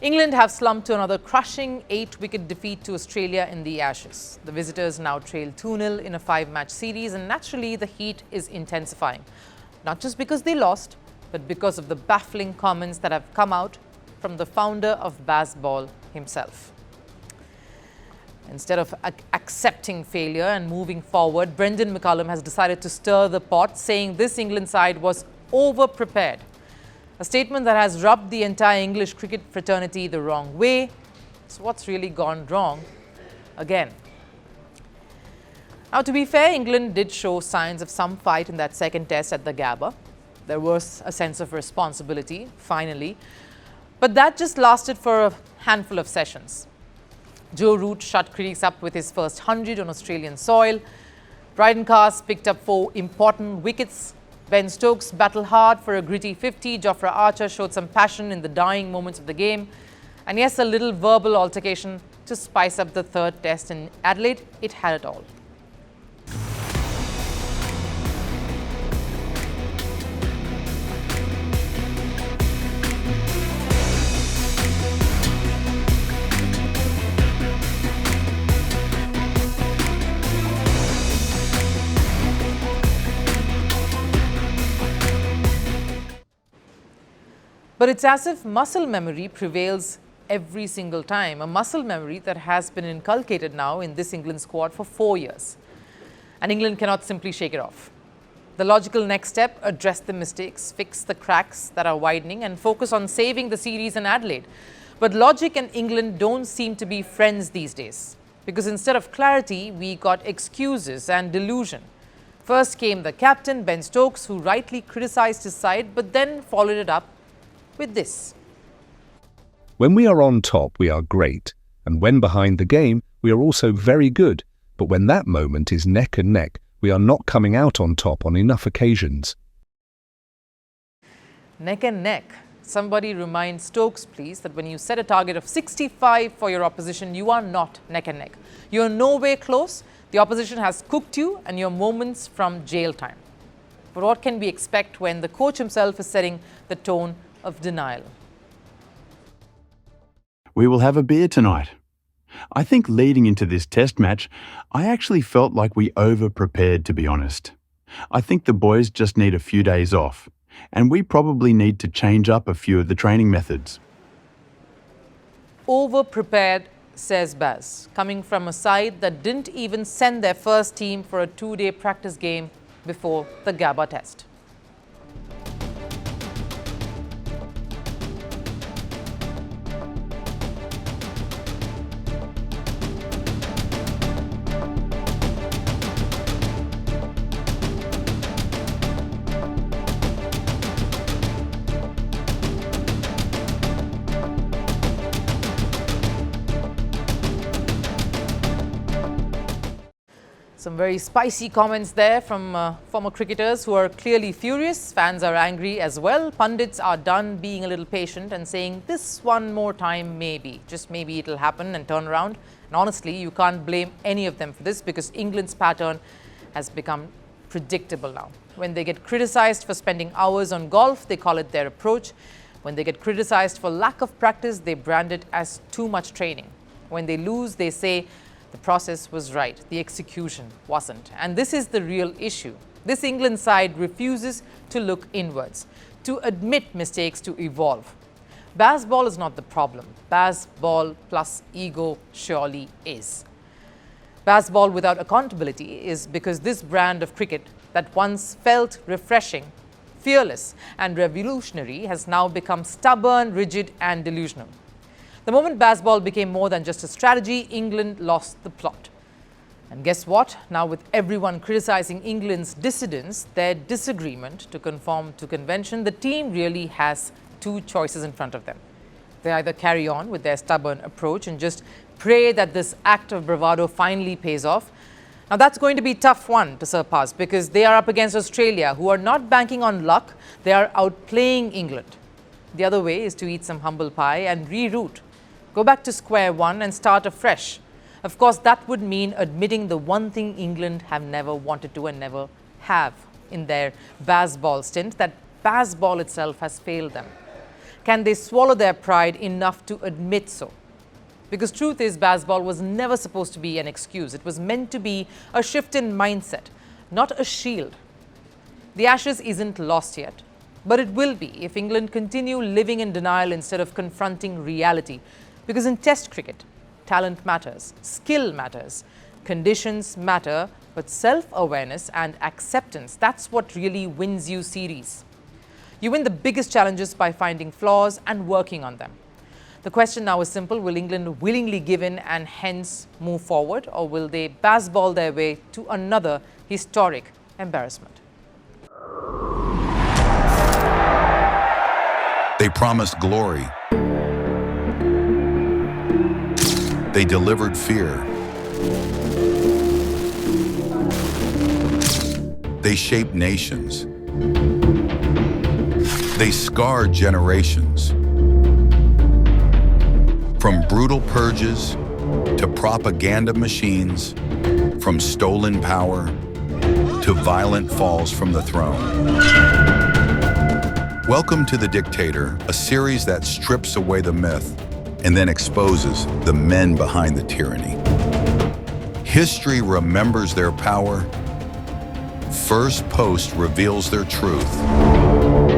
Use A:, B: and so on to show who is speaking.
A: England have slumped to another crushing 8-wicket defeat to Australia in the Ashes. The visitors now trail 2-0 in a 5-match series, and naturally the heat is intensifying. Not just because they lost, but because of the baffling comments that have come out from the founder of Bazball himself. Instead of accepting failure and moving forward, Brendon McCullum has decided to stir the pot, saying this England side was over-prepared. A statement that has rubbed the entire English cricket fraternity the wrong way. So what's really gone wrong again? Now, to be fair, England did show signs of some fight in that second test at the Gabba. There was a sense of responsibility, finally. But that just lasted for a handful of sessions. Joe Root shut critics up with his first 100 on Australian soil. Brydon picked up 4 important wickets. Ben Stokes battled hard for a gritty 50. Jofra Archer showed some passion in the dying moments of the game. And yes, a little verbal altercation to spice up the third test in Adelaide. It had it all. But it's as if muscle memory prevails every single time, a muscle memory that has been inculcated now in this England squad for 4 years. And England cannot simply shake it off. The logical next step, address the mistakes, fix the cracks that are widening and focus on saving the series in Adelaide. But logic and England don't seem to be friends these days, because instead of clarity, we got excuses and delusion. First came the captain, Ben Stokes, who rightly criticised his side, but then followed it up with this.
B: When we are on top, we are great. And when behind the game, we are also very good. But when that moment is neck and neck, we are not coming out on top on enough occasions.
A: Neck and neck. Somebody remind Stokes, please, that when you set a target of 65 for your opposition, you are not neck and neck. You are nowhere close. The opposition has cooked you and your moments from jail time. But what can we expect when the coach himself is setting the tone of denial?
C: We will have a beer tonight. I think leading into this test match, I actually felt like we over-prepared, to be honest. I think the boys just need a few days off, and we probably need to change up a few of the training methods.
A: Over-prepared, says Baz, coming from a side that didn't even send their first team for a 2-day practice game before the Gabba test. Some very spicy comments there from former cricketers who are clearly furious. Fans are angry as well. Pundits are done being a little patient and saying this one more time, maybe, just maybe it'll happen and turn around. And honestly, you can't blame any of them for this because England's pattern has become predictable now. When they get criticized for spending hours on golf, they call it their approach. When they get criticized for lack of practice, they brand it as too much training. When they lose, they say the process was right, the execution wasn't. And this is the real issue. This England side refuses to look inwards, to admit mistakes, to evolve. Bazball is not the problem. Bazball plus ego surely is. Bazball without accountability is because this brand of cricket that once felt refreshing, fearless and revolutionary has now become stubborn, rigid and delusional. The moment Bazball became more than just a strategy, England lost the plot. And guess what? Now with everyone criticizing England's dissidence, their disagreement to conform to convention, the team really has 2 choices in front of them. They either carry on with their stubborn approach and just pray that this act of bravado finally pays off. Now that's going to be a tough one to surpass because they are up against Australia, who are not banking on luck, they are outplaying England. The other way is to eat some humble pie and reroute. Go back to square one and start afresh. Of course, that would mean admitting the one thing England have never wanted to and never have in their Bazball stint, that Bazball itself has failed them. Can they swallow their pride enough to admit so? Because truth is, Bazball was never supposed to be an excuse. It was meant to be a shift in mindset, not a shield. The Ashes isn't lost yet, but it will be if England continue living in denial instead of confronting reality. Because in Test cricket, talent matters, skill matters, conditions matter, but self-awareness and acceptance, that's what really wins you series. You win the biggest challenges by finding flaws and working on them. The question now is simple: will England willingly give in and hence move forward, or will they Bazball their way to another historic embarrassment?
D: They promised glory. They delivered fear. They shaped nations. They scarred generations. From brutal purges to propaganda machines, from stolen power to violent falls from the throne. Welcome to The Dictator, a series that strips away the myth and then exposes the men behind the tyranny. History remembers their power. Firstpost reveals their truth.